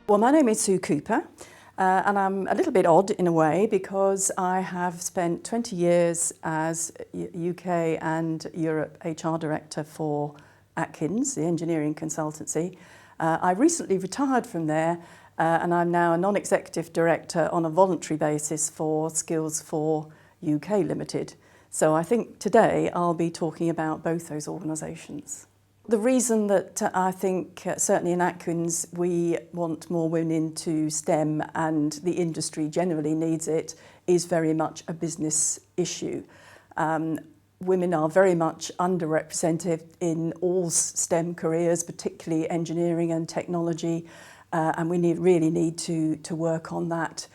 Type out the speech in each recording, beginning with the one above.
Well, my name is Sue Cooper, and I'm a little bit odd in a way because I have spent 20 years as UK and Europe HR Director for Atkins, the engineering consultancy. I recently retired from there and I'm now a non-executive director on a voluntary basis for Skills for UK Limited. So I think today I'll be talking about both those organisations. The reason that I think certainly in Atkins we want more women into STEM and the industry generally needs it is very much a business issue. Women are very much underrepresented in all STEM careers, particularly engineering and technology, and we really need to work on that.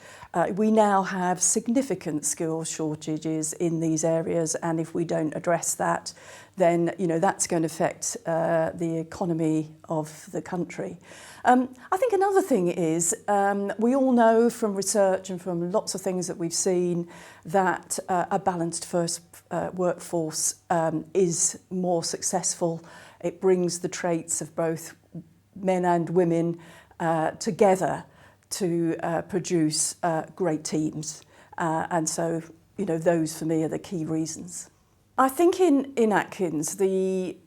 We now have significant skills shortages in these areas, and if we don't address that, then that's going to affect the economy of the country. I think another thing is we all know from research and from lots of things that we've seen that a balanced first workforce is more successful. It brings the traits of both men and women together to produce great teams. And so, those for me are the key reasons. I think in Atkins, the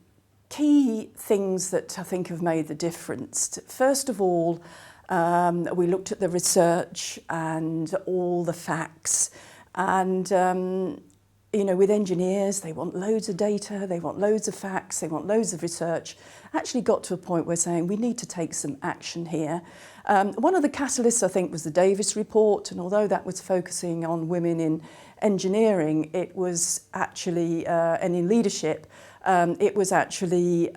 key things that I think have made the difference, first of all, we looked at the research and all the facts, and with engineers, they want loads of data, they want loads of facts, they want loads of research. Actually got to a point where saying we need to take some action here. One of the catalysts, I think, was the Davis report, and although that was focusing on women in engineering, it was actually, and in leadership, it was actually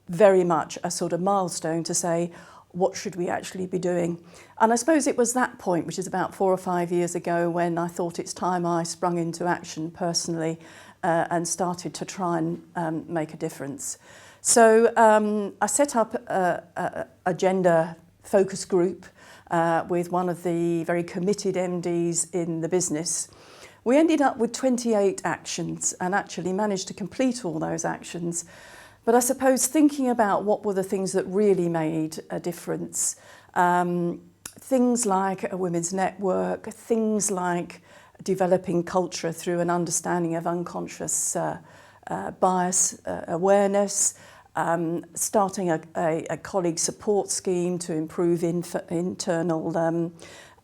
very much a sort of milestone to say, what should we actually be doing? And I suppose it was that point, which is about 4 or 5 years ago, when I thought it's time I sprung into action personally and started to try and make a difference. So I set up a gender focus group with one of the very committed MDs in the business. We ended up with 28 actions and actually managed to complete all those actions. But I suppose thinking about what were the things that really made a difference, things like a women's network, things like developing culture through an understanding of unconscious bias awareness, starting a colleague support scheme to improve internal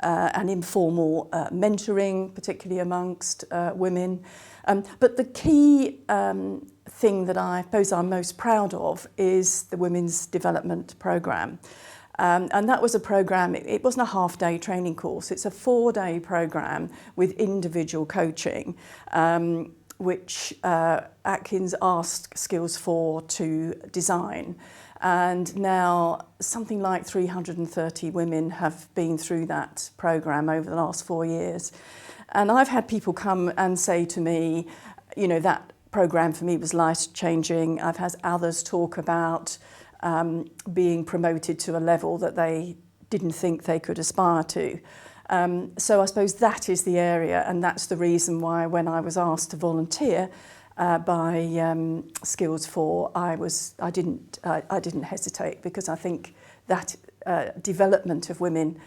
and informal mentoring, particularly amongst women. But the key thing that I suppose I'm most proud of is the Women's Development Programme. And that was a programme, it wasn't a half-day training course, it's a 4-day programme with individual coaching, which Atkins asked Skills for to design. And now something like 330 women have been through that programme over the last 4 years. And I've had people come and say to me, that programme for me was life-changing. I've had others talk about being promoted to a level that they didn't think they could aspire to. So I suppose that is the area, and that's the reason why when I was asked to volunteer by Skills for, I didn't hesitate, because I think that development of women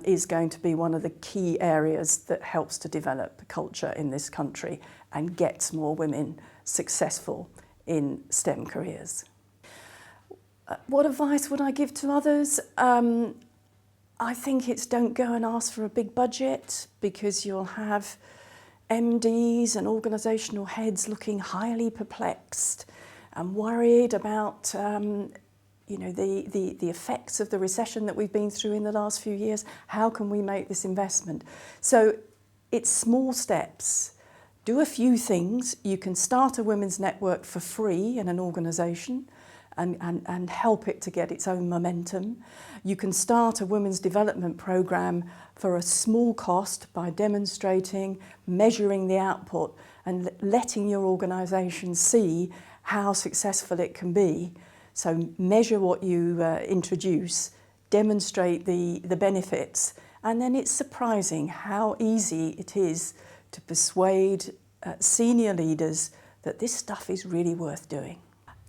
is going to be one of the key areas that helps to develop culture in this country and gets more women successful in STEM careers. What advice would I give to others? I think it's don't go and ask for a big budget, because you'll have MDs and organisational heads looking highly perplexed and worried about the effects of the recession that we've been through in the last few years. How can we make this investment? So it's small steps. Do a few things. You can start a women's network for free in an organisation and help it to get its own momentum. You can start a women's development programme for a small cost by demonstrating, measuring the output and letting your organisation see how successful it can be. So measure what you introduce, demonstrate the benefits, and then it's surprising how easy it is to persuade senior leaders that this stuff is really worth doing.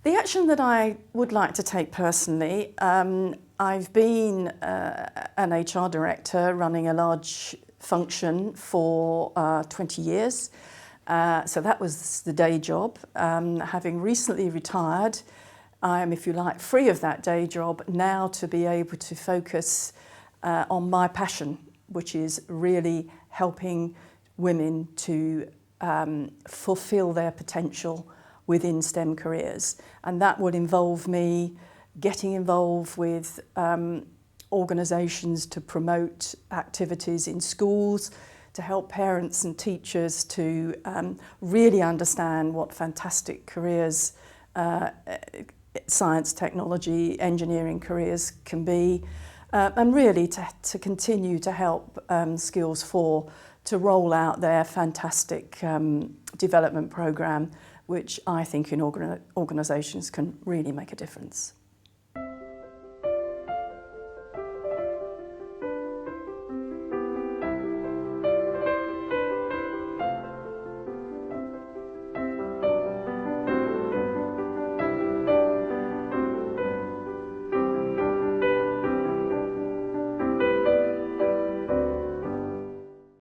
The action that I would like to take personally, I've been an HR director running a large function for 20 years. So that was the day job. Having recently retired, I am, if you like, free of that day job now to be able to focus on my passion, which is really helping women to fulfill their potential within STEM careers. And that would involve me getting involved with organisations to promote activities in schools, to help parents and teachers to really understand what fantastic careers science, technology, engineering careers can be, and really to continue to help Skills 4 to roll out their fantastic development programme, which I think in organisations can really make a difference.